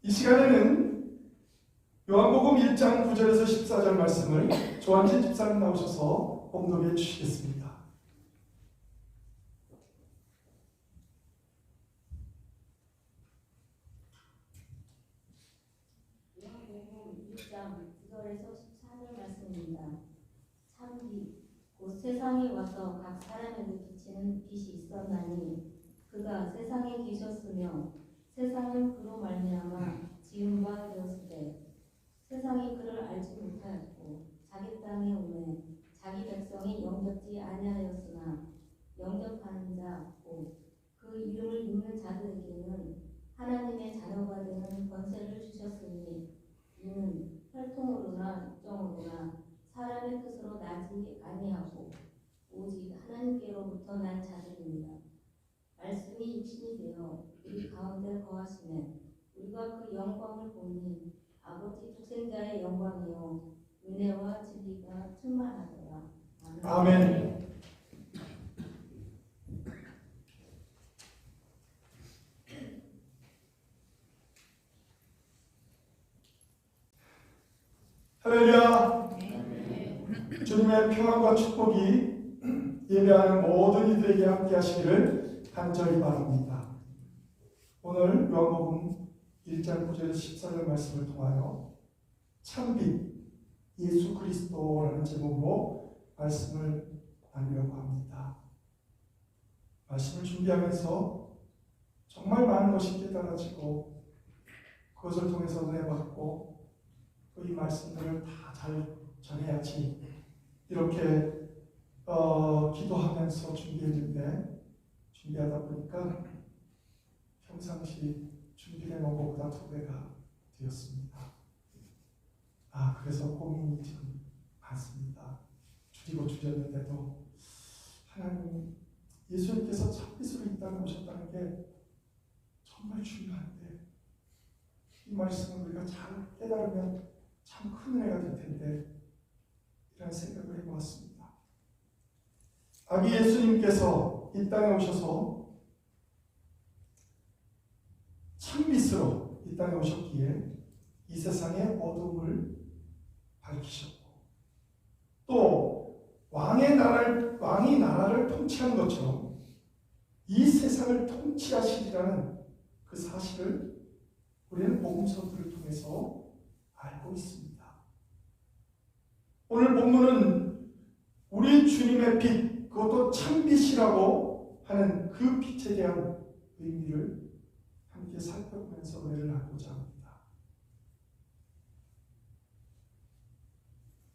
이 시간에는 요한복음 1장 9절에서 14절 말씀을 조한진 집사님 나오셔서 봉독해 주시겠습니다. 요한복음 1장 9절에서 14절 말씀입니다. 참빛 곧 세상에 와서 각 사람에게 비치는 빛이 있었나니 그가 세상에 계셨으며 세상은 그로 말미암아 지은 바 되었으되 세상이 그를 알지 못하였고 자기 땅에 오매 자기 백성이 영접지 아니하였으나 영접하는 자 곧 그 이름을 믿는 자들에게는 하나님의 자녀가 되는 권세를 주셨으니 이는 혈통으로나 육정으로나 사람의 뜻으로 나지 아니하고 오직 하나님께로부터 난 자들입니다. 말씀이 육신이 되어 우리 가운데 거하시네 우리가 그 영광을 보니 아버지 독생자의 영광이요 은혜와 진리가 충만하더라. 아멘. 할렐루야. 주님의 평안과 축복이 예배하는 모든 이들에게 함께 하시기를 간절히 바랍니다. 오늘 요한복음 1장 9절에서 14절 말씀을 통하여 참빛 예수 그리스도라는 제목으로 말씀을 나누려고 합니다. 말씀을 준비하면서 정말 많은 것이 깨달아지고 그것을 통해서 은혜 받고 또 이 말씀들을 다 잘 전해야지 이렇게 기도하면서 준비하다 보니까 평상시 준비해 놓은 것보다 2배가 되었습니다. 그래서 고민이 좀 많습니다. 줄였는데도 하나님 예수님께서 참빛으로 이 땅에 오셨다는 게 정말 중요한데 이 말씀을 우리가 잘 깨달으면 참 큰 은혜가 될 텐데 이런 생각을 해보았습니다. 아기 예수님께서 이 땅에 오셔서 참빛으로 이 땅에 오셨기에 이 세상의 어둠을 밝히셨고 또 왕이 나라를 통치한 것처럼 이 세상을 통치하시리라는 그 사실을 우리는 복음서들을 통해서 알고 있습니다. 오늘 본문은 우리 주님의 빛, 그것도 참빛이라고 하는 그 빛에 대한 의미를 함께 살펴보면서 은혜를 나누고자 합니다.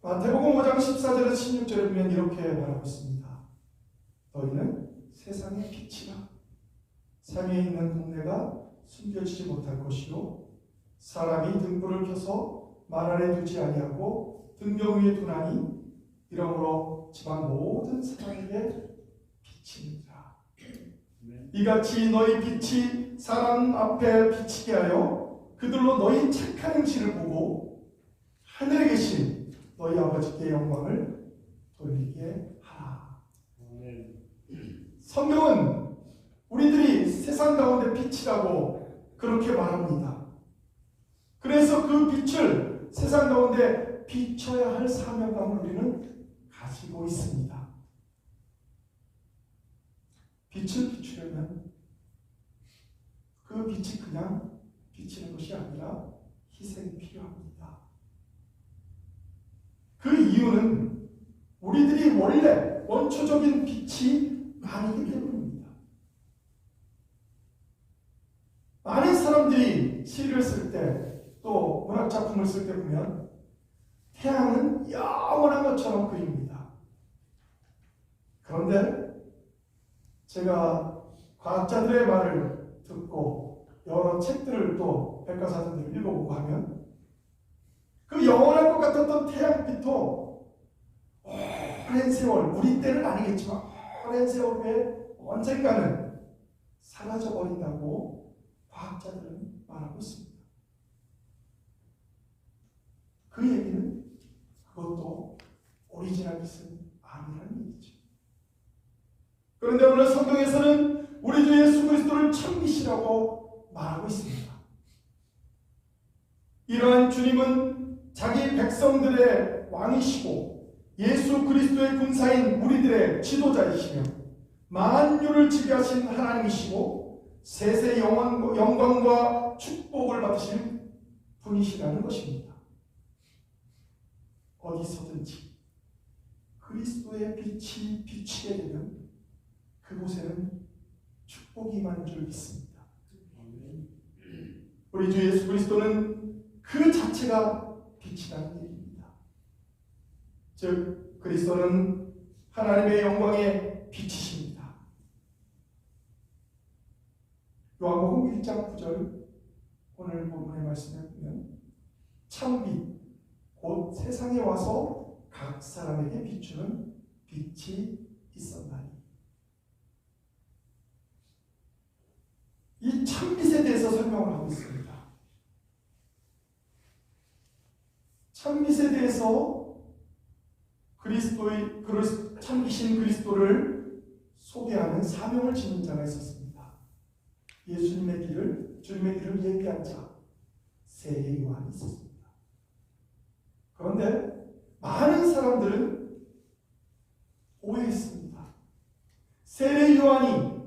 마태복음 5장 14절에서 16절에 보면 이렇게 말하고 있습니다. 너희는 세상의 빛이라. 산에 있는 동네가 숨겨지지 못할 것이요 사람이 등불을 켜서 말 아래 두지 아니하고 등경 위에 두나니 이러므로 집안 모든 사람에게 비치니라. 이같이 너희 빛이 사람 앞에 비치게 하여 그들로 너희 착한 행실을 보고 하늘에 계신 너희 아버지께 영광을 돌리게 하라. 성경은 우리들이 세상 가운데 빛이라고 그렇게 말합니다. 그래서 그 빛을 세상 가운데 비춰야 할 사명감을 우리는 가지고 있습니다. 빛을 비추려면 그 빛이 그냥 비치는 것이 아니라 희생이 필요합니다. 그 이유는 우리들이 원래 원초적인 빛이 아니기 때문입니다. 많은 사람들이 시를 쓸 때 또 문학작품을 쓸 때 보면 태양은 영원한 것처럼 그립니다. 그런데 제가 과학자들의 말을 듣고 여러 책들을 또 백과사전들을 읽어보고 하면 그 영원할 것 같았던 태양빛도 오랜 세월, 우리 때는 아니겠지만 오랜 세월 후에 언젠가는 사라져버린다고 과학자들은 말하고 있습니다. 그 얘기는 그것도 오리지널 빛은 아니라는 얘기죠. 그런데 오늘 성경에서는 우리 주 예수 그리스도를 참빛이라고 말하고 있습니다. 이러한 주님은 자기 백성들의 왕이시고 예수 그리스도의 군사인 우리들의 지도자이시며 만유를 지배하신 하나님이시고 세세 영광과 축복을 받으신 분이시라는 것입니다. 어디서든지 그리스도의 빛이 비치게 되면 그곳에는 축복이 임하는 줄 믿습니다. 우리 주 예수 그리스도는 그 자체가 빛이라는 얘기입니다. 즉 그리스도는 하나님의 영광의 빛이십니다. 요한복음 1장 9절 오늘 본문의 말씀을 보면 참빛 곧 세상에 와서 각 사람에게 비추는 빛이 있었나니. 이 참빛에 대해서 설명을 하고 있습니다. 참빛에 대해서 참빛인 그리스도를 소개하는 사명을 지닌 자가 있었습니다. 예수님의 길을, 주님의 길을 예비한 자, 세례 요한이 있었습니다. 그런데 많은 사람들은 오해했습니다. 세례 요한이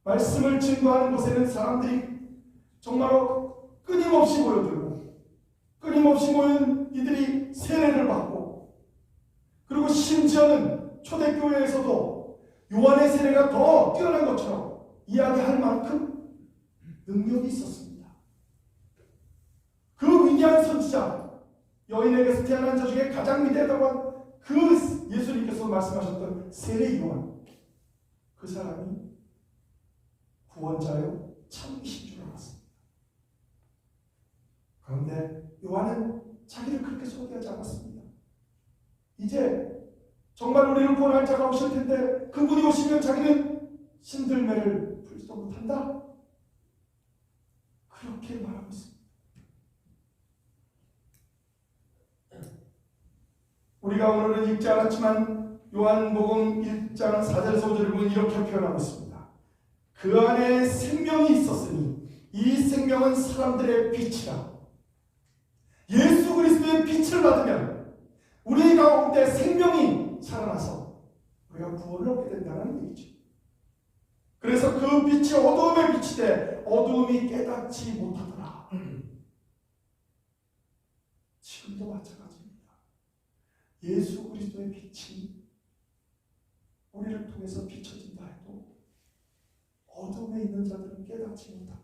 말씀을 증거하는 곳에는 사람들이 정말로 끊임없이 모여들고 끊임없이 모인 이들이 세례를 받고 그리고 심지어는 초대교회에서도 요한의 세례가 더 뛰어난 것처럼 이야기할 만큼 능력이 있었습니다. 그 위대한 선지자, 여인에게서 태어난 자 중에 가장 위대하다고 한 그 예수님께서 말씀하셨던 세례 요한, 그 사람이 구원자요 참이신 줄 알았습니다. 그런데 요한은 자기를 그렇게 소개하지 않았습니다. 이제 정말 우리를 구원할 자가 오실 텐데 그분이 오시면 자기는 신들매를 풀지도 못한다, 그렇게 말하고 있습니다. 우리가 오늘은 읽지 않았지만 요한복음 1장 4절에서 5절을 보면 이렇게 표현하고 있습니다. 그 안에 생명이 있었으니 이 생명은 사람들의 빛이라. 예수 그리스도의 빛을 받으면 우리 가운데 생명이 살아나서 우리가 구원을 얻게 된다는 얘기죠. 그래서 그 빛이 어두움에 비치되 어두움이 깨닫지 못하더라. 지금도 마찬가지입니다. 예수 그리스도의 빛이 우리를 통해서 비춰진다 해도 어둠에 있는 자들은 깨닫지 못합니다.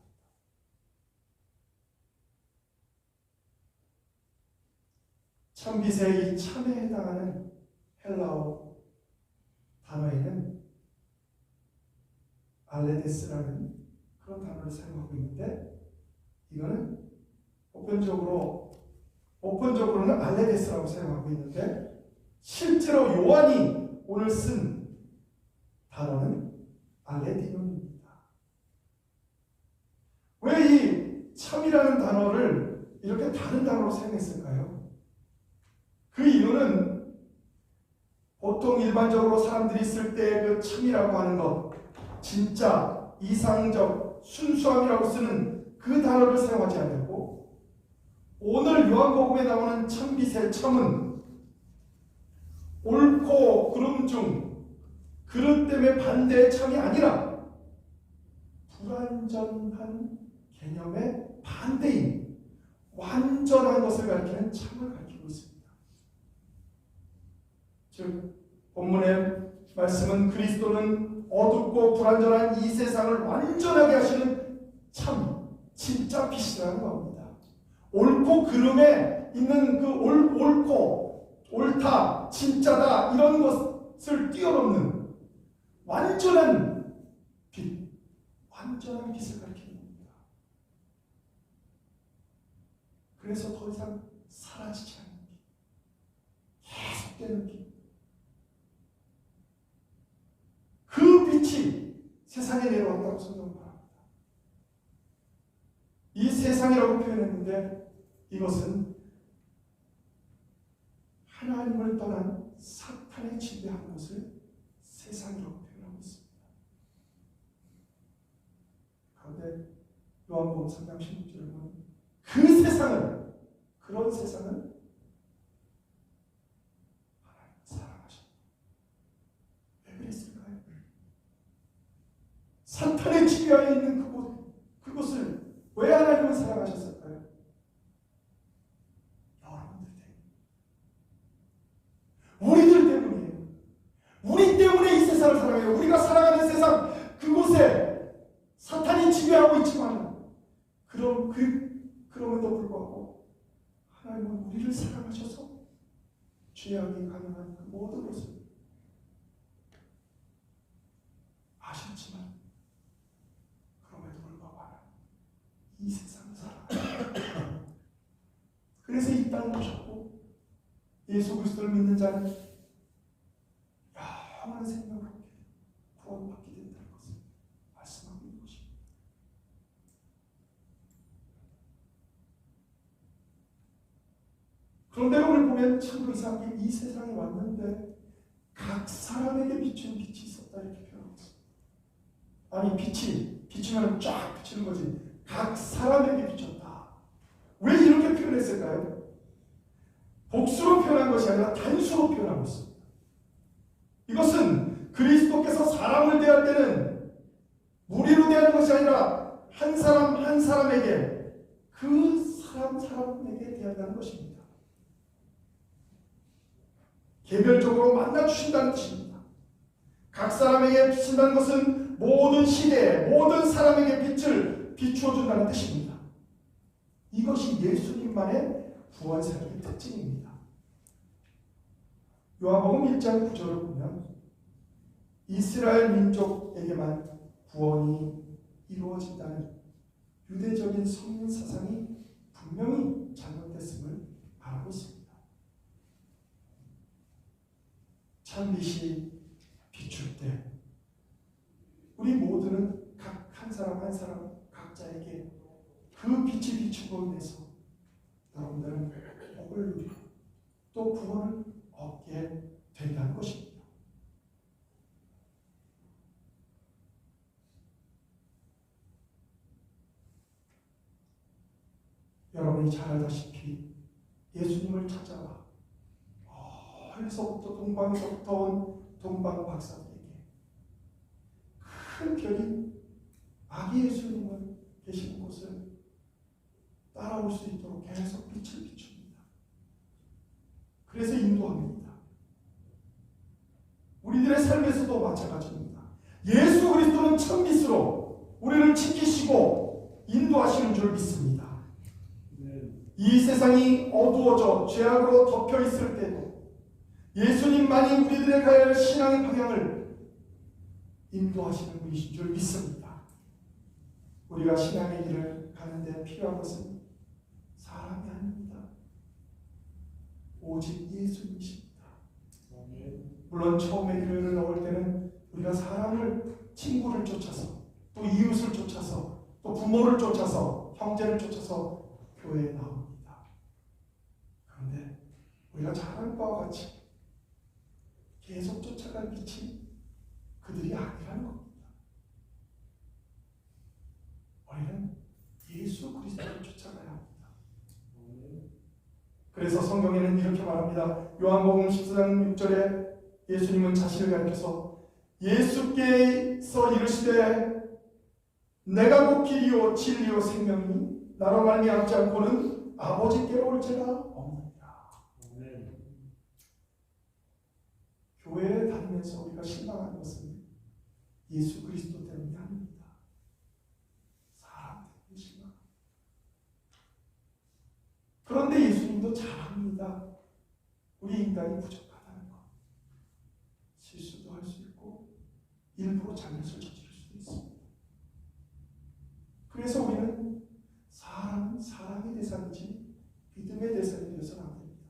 참빛의 이 참에 해당하는 헬라어 단어에는 알레데스라는 그런 단어를 사용하고 있는데, 이거는 보편적으로는 알레데스라고 사용하고 있는데, 실제로 요한이 오늘 쓴 단어는 알레디논입니다. 왜 이 참이라는 단어를 이렇게 다른 단어로 사용했을까요? 그 이유는 보통 일반적으로 사람들이 쓸 때 그 참이라고 하는 것, 진짜, 이상적, 순수함이라고 쓰는 그 단어를 사용하지 않고, 오늘 요한복음에 나오는 참빛의 참은 옳고 그름 중 그릇 때문에 반대의 참이 아니라 불완전한 개념의 반대인 완전한 것을 가리키는 참을 가리키고 있습니다. 즉 본문의 말씀은 그리스도는 어둡고 불완전한 이 세상을 완전하게 하시는 참, 진짜 빛이라는 겁니다. 옳고 그름에 있는 그 옳고, 옳다, 진짜다 이런 것을 뛰어넘는 완전한 빛, 완전한 빛을 가리키는 겁니다. 그래서 더 이상 사라지지 않는 빛, 계속되는 빛, 그 빛이 세상에 내려왔다고 성경은 말합니다. 이 세상이라고 표현했는데 이것은 하나님을 떠난 사탄의 지배한 것을 세상이라고 표현하고 있습니다. 그런데 요한복음 3장 16절에 보면 그 세상을 그런 세상은 하나님 사랑하셨다. 왜 그랬을까요? 사탄의 지배하에 있는 그곳을 왜 하나님은 사랑하셨을까요? 여러분들 때문에. 우리들 때문이에요. 우리 때문에 이 세상을 사랑해요. 우리가 살아가는 세상 그곳에 사탄이 지배하고 있지만 그럼에도 불구하고 하나님은 우리를 사랑하셔서 죄악이 가능한 그 모든 것을 아셨지만 그럼에도 불구하고 이 세상을 사랑하셨다. 그래서 이 땅에 오셨고 예수 그리스도를 믿는 자는 영원한 생명을 얻게 구원받게 된다는 것을 말씀하고 있는 것입니다. 그런데 오늘 보면 참으로 이상하게 이 세상에 왔는데 각 사람에게 비추는 빛이 있었다 이렇게 표현하고 있습니다. 아니 빛이 비추면 쫙 비추는 거지 각 사람에게 비췄다. 왜 이렇게 표현했을까요? 복수로 표현한 것이 아니라 단수로 표현하고 있습니다. 이것은 그리스도께서 사람을 대할 때는 무리로 대하는 것이 아니라 한 사람 한 사람에게 그 사람에게 대한다는 것입니다. 개별적으로 만나주신다는 뜻입니다. 각 사람에게 비친다는 것은 모든 시대에 모든 사람에게 빛을 비추어준다는 뜻입니다. 이것이 예수님만의 구원사역의 특징입니다. 요한복음 1장 9절을 보면 이스라엘 민족에게만 구원이 이루어진다는 유대적인 성경 사상이 분명히 잘못됐음을 말하고 있습니다. 참빛이 비출 때 우리 모두는 각 한 사람 한 사람 각자에게 그 빛이 비추고 인해서 여러분들은 복을 누리고 또 구원을 얻게 된다는 것입니다. 여러분이 잘 알다시피 예수님을 찾아와 멀리서부터 동방에서부터 온 동방 박사들에게 큰 별이 아기 예수님을 계시는 곳을 따라올 수 있도록 계속 빛을 비춥니다. 그래서 인도합니다. 우리들의 삶에서도 마찬가지입니다. 예수 그리스도는 참빛으로 우리를 지키시고 인도하시는 줄 믿습니다. 이 세상이 어두워져 죄악으로 덮여 있을 때도 예수님만이 우리들의 가야 할 신앙의 방향을 인도하시는 분이신 줄 믿습니다. 우리가 신앙의 길을 가는데 필요한 것은 사람이 아닙니다. 오직 예수님이십니다. 물론 처음에 교회를 나올 때는 우리가 사람을 친구를 쫓아서 또 이웃을 쫓아서 또 부모를 쫓아서 형제를 쫓아서 교회에 나옵니다. 그런데 우리가 잘 아는 바와 같이 계속 쫓아갈 빛이 그들이 아니라는 겁니다. 우리는 예수 그리스도를 쫓아가야 합니다. 그래서 성경에는 이렇게 말합니다. 요한복음 14장 6절에 예수님은 자신을 가리켜서 예수께서 이르시되 내가 곧 길이요 진리요 생명이니 나로 말미암지 않고는 아버지께로 올 자가 없느니라. 교회에 다니면서 우리가 실망하는 것은 예수 그리스도 때문이 아닙니다. 사람 때문에 실망합니다. 그런데 예수님도 잘 압니다. 우리 인간이 부족하다는 것. 실수도 할 수 있고 일부러 잘못을 저지를 수도 있습니다. 그래서 우리는 사람은 사랑의 대상이지 믿음의 대상이 되어서는 안 됩니다.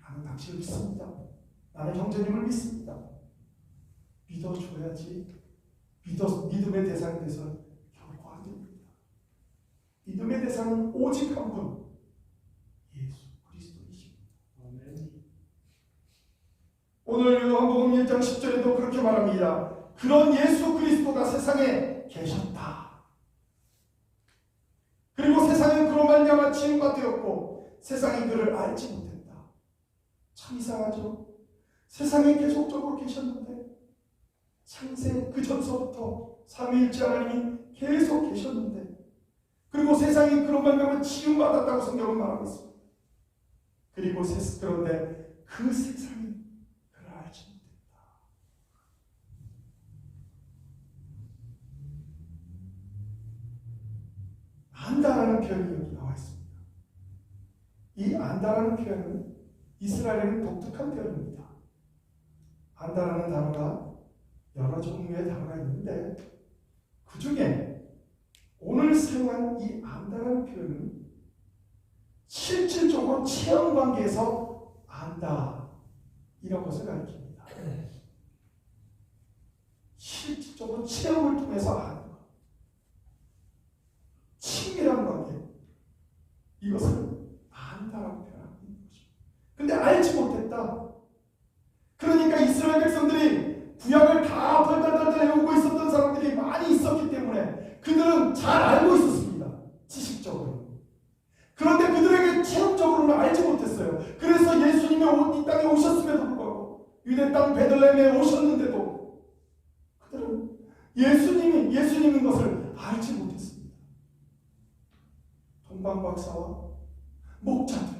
나는 당신을 믿습니다. 나는 형제님을 믿습니다. 믿어줘야지 믿음의 대상이 돼서는 결코 안 됩니다. 믿음의 대상은 오직 한 분, 예수 그리스도이십니다. 오늘 요한복음 1장 10절에도 그렇게 말합니다. 그런 예수 그리스도가 세상에 계셨다. 그리고 세상은 그로 말미암아 지음받되었고 세상이 그를 알지 못했다. 참 이상하죠? 세상에 계속적으로 계셨는데 창세 그 전서부터 삼위일체 하나님이 계속 계셨는데 그리고 세상이 그로 말미암아 지음받았다고 성경은 말하고 있습니다. 그리고 그런데 그 세상이 그를 알지 못했다. 안다라는 표현이 여기 나와 있습니다. 이 안다라는 표현은 이스라엘에는 독특한 표현입니다. 안다라는 단어가 여러 종류의 단어가 있는데 그 중에 오늘 사용한 이 안다라는 표현은 실질적으로 체험 관계에서 안다 이런 것을 가리킵니다. 실질적으로 체험을 통해서 아는 것, 친밀한 관계, 이것을 안다라고 표현하고 있는 것입니다. 근데 알지 못했다. 그러니까 이스라엘 백성들이 구약을 다 덜덜덜 외우고 있었던 사람들이 많이 있었기 때문에 그들은 잘 알고 있었습니다. 지식적으로. 그런데 그들에게 체험적으로는 알지 못했어요. 그래서 예수님이 이 땅에 오셨음에도 불구하고 유대 땅 베들레헴에 오셨는데도 그들은 예수님인 것을 알지 못했습니다. 동방박사와 목자들,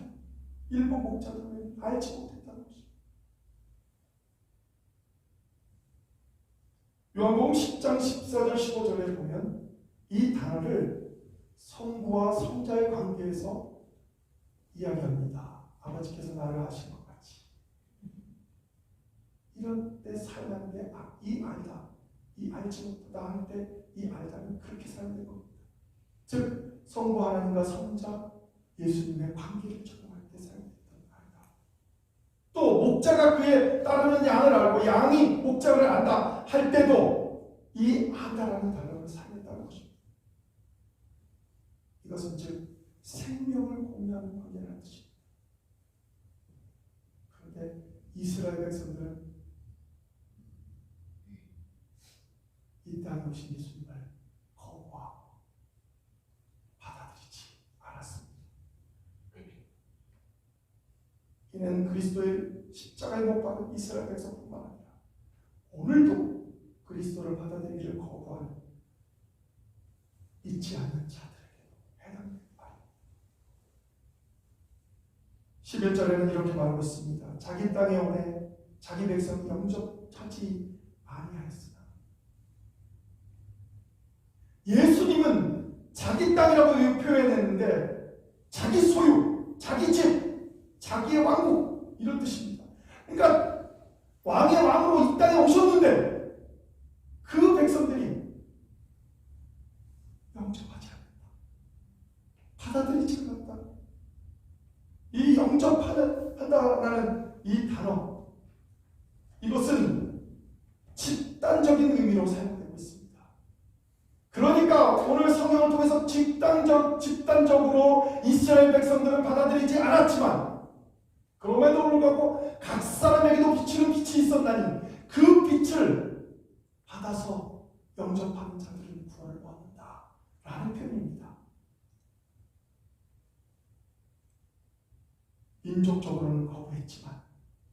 일본 목자들은 알지 못했다는 것입니다. 요한복음 10장 14절 15절에 보면 이 단어를 성부와 성자의 관계에서 이야기합니다. 아버지께서 나를 아신 것 같이. 이런 때 사용하는 게 이 알다, 이 알지 못하다 할 때 이 알다는 그렇게 사용된 겁니다. 즉 성부 하나님과 성자 예수님의 관계를 적용할 때 사용됐던 알다. 또 목자가 그에 따르는 양을 알고 양이 목자를 안다 할 때도 이 안다라는 단어를 사용했다는 것입니다. 이것은 즉 생명을 공유하는 관계라는 뜻입니다. 그런데 이스라엘 백성들은 이 땅에 오신 예수님을 거부하고 받아들이지 않았습니다. 이는 그리스도의 십자가에 못 박은 이스라엘 백성뿐만 아니라 오늘도 그리스도를 받아들이기를 거부하는 잊지 않는 자들에게도 해당되는 말입니다. 11절에는 이렇게 말하고 있습니다. 자기 땅에 오래 자기 백성 영접하지 아니하였으나 예수님은 자기 땅이라고 표현했는데 자기 소유, 자기 집, 자기의 왕국 이런 뜻입니다. 그러니까 왕의 왕으로 이 땅에 오셨는데 그 백성들이 영접하지 않는다. 받아들이지 않는다. 이 영접한다라는 이 단어 이것은 집단적인 의미로 사용되고 있습니다. 그러니까 오늘 성경을 통해서 집단적으로 이스라엘 백성들은 받아들이지 않았지만 그럼에도 불구하고 각 사람에게도 비치는 빛이 있었나니 그 빛을 받아서 영접하는 자들은 구원을 얻는다 라는 표현입니다. 민족적으로는 거부했지만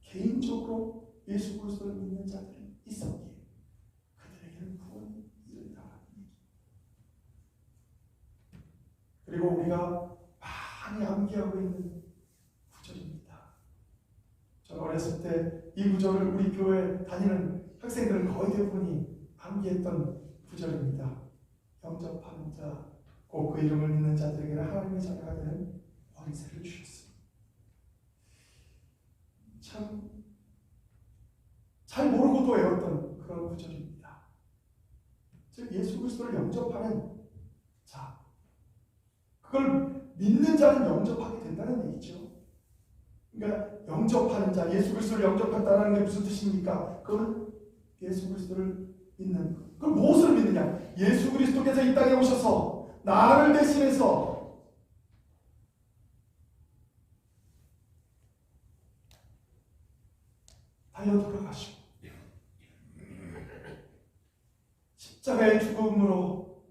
개인적으로 예수 그리스도를 믿는 자들이 있었기에 그들에게는 구원이 이른다라는 얘기. 그리고 우리가 많이 암기하고 있는 구절입니다. 저는 어렸을 때 이 구절을 우리 교회 다니는 학생들은 거의 대부분이 암기했던 구절입니다. 영접하는 자, 곧 그 이름을 믿는 자들에게는 하나님의 자녀가 되는 권세를 주셨습니다. 참 잘 모르고도 외웠던 그런 구절입니다. 즉 예수 그리스도를 영접하는 자, 그걸 믿는 자는 영접하게 된다는 얘기죠. 그러니까 영접하는 자, 예수 그리스도를 영접한다는 게 무슨 뜻입니까? 그건 예수 그리스도를 믿는 것. 그럼 무엇을 믿느냐? 예수 그리스도께서 이 땅에 오셔서 나를 대신해서 달려 돌아가시고 십자가의 죽음으로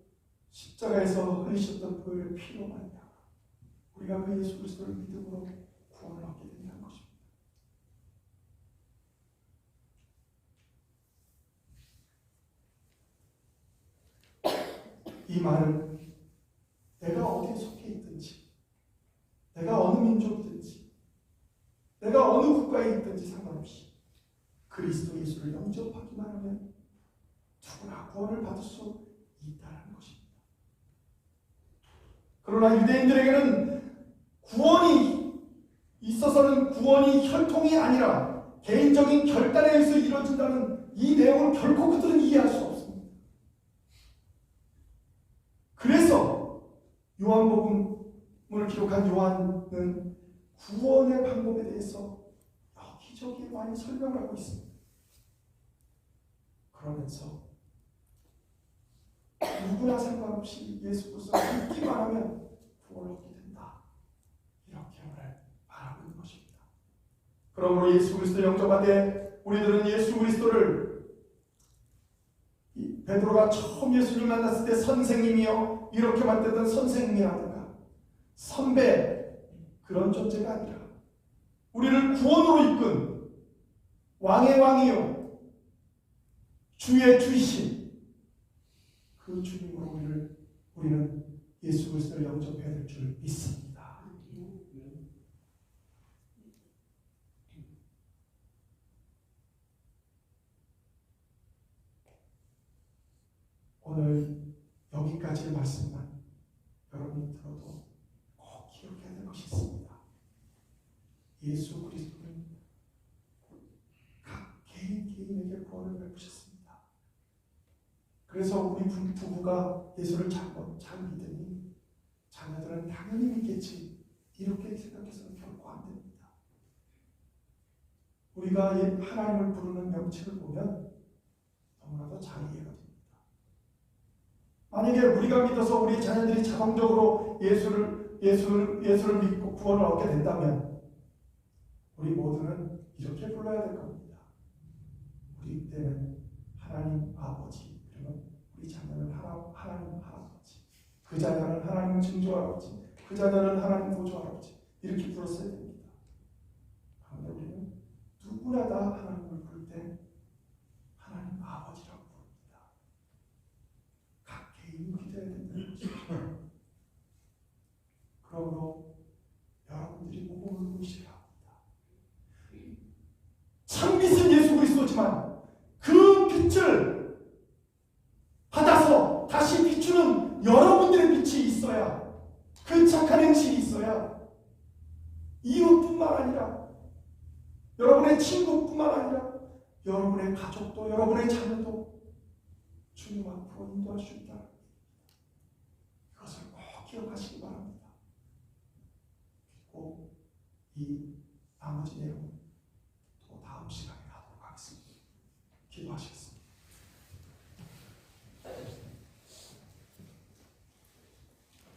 십자가에서 흘리셨던 그 피로 말미암아 우리가 그 예수 그리스도를 믿음으로 구원을 얻게 된다는 것입니다. 이 말은 내가 어디에 속해 있든지, 내가 어느 민족이든지, 내가 어느 국가에 있든지 상관없이 그리스도 예수를 영접하기만 하면 누구나 구원을 받을 수 있다는 것입니다. 그러나 유대인들에게는 구원이 있어서는 구원이 혈통이 아니라 개인적인 결단에 의해서 이루어진다는 이 내용을 결코 그들은 이해할 수 없습니다. 그래서 요한복음을 기록한 요한은 구원의 방법에 대해서 여기저기 많이 설명을 하고 있습니다. 그러면서 누구나 상관없이 예수 그리스도를 믿기만 하면 구원을 얻게 된다. 이렇게 오늘 말하고 있는 것입니다. 그러므로 예수 그리스도 영접하되 우리들은 예수 그리스도를 베드로가 처음 예수님 만났을 때 선생님이요 이렇게 만들던 선생님이라든가 선배 그런 존재가 아니라 우리를 구원으로 이끈 왕의 왕이요 주의 주이신 그 주님으로 우리는 예수 그리스도를 영접해야 될 줄 믿습니다. 오늘 여기까지의 말씀만 여러분이 들어도 꼭 기억해야 될 것이 있습니다. 예수 그리스도는 각 개인에게 구원을 베푸셨습니다. 그래서 우리 부부가 예수를 잘 믿으니 자녀들은 당연히 믿겠지 이렇게 생각해서는 결코 안 됩니다. 우리가 하나님을 부르는 명칭을 보면 너무나도 잘 이해가 됩니다. 만약에 우리가 믿어서 우리 자녀들이 자동적으로 예수를 믿고 구원을 얻게 된다면 우리 모두는 이렇게 불러야 될 겁니다. 우리 때는 하나님 아버지, 그리고 우리 자녀는 하나님 할아버지, 그 자녀는 하나님 증조할아버지, 그 자녀는 하나님 보조할아버지 이렇게 불렀어야 됩니다. 그런데 우리는 누구나 다 하나님을 부를 때 하나님 아버지라고 부릅니다. 각 개인이 믿어야 된다는 것입니다. 그러므로 여러분들이 복음을 무시해야 합니다. 참빛은 예수 그리스도지만 그 빛을 받아서 다시 비추는 여러분들의 빛이 있어야, 그 착한 행실이 있어야 이웃뿐만 아니라 여러분의 친구뿐만 아니라 여러분의 가족도 여러분의 자녀도 주님 앞으로 인도할 수 있다. 이것을 꼭 기억하시기 바랍니다. 그리고 이 나머지 내용은 또 다음 시간에 하도록 하겠습니다. 기도하시겠습니다.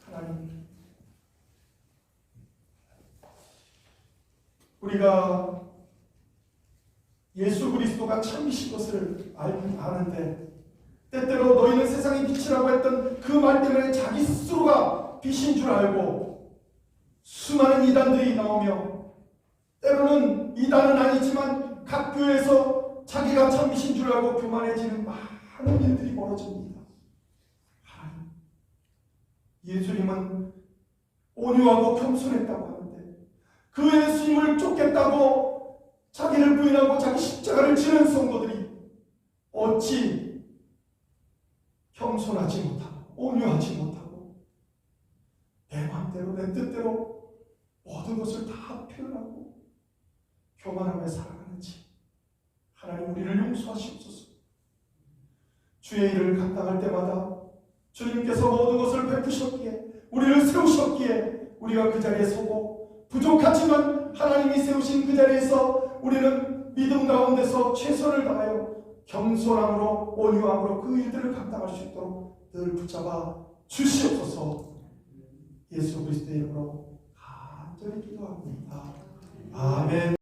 하나님, 우리가 예수 그리스도가 참이신 것을 아는데 때때로 너희는 세상의 빛이라고 했던 그 말 때문에 자기 스스로가 빛인 줄 알고 수많은 이단들이 나오며 때로는 이단은 아니지만 각 교회에서 자기가 참이신 줄 알고 교만해지는 많은 일들이 벌어집니다. 하나님, 예수님은 온유하고 겸손했다고 하는데 그 예수님을 쫓겠다고 자기를 부인하고 자기 십자가를 지는 성도들이 어찌 겸손하지 못하고 온유하지 못하고 내 마음대로 내 뜻대로 모든 것을 다 표현하고 교만하며 살아가는지 하나님 우리를 용서하시옵소서. 주의 일을 감당할 때마다 주님께서 모든 것을 베푸셨기에 우리를 세우셨기에 우리가 그 자리에 서고 부족하지만 하나님이 세우신 그 자리에서 우리는 믿음 가운데서 최선을 다하여 겸손함으로 온유함으로 그 일들을 감당할 수 있도록 늘 붙잡아 주시옵소서. 예수 그리스도의 이름으로 간절히 기도합니다. 아멘.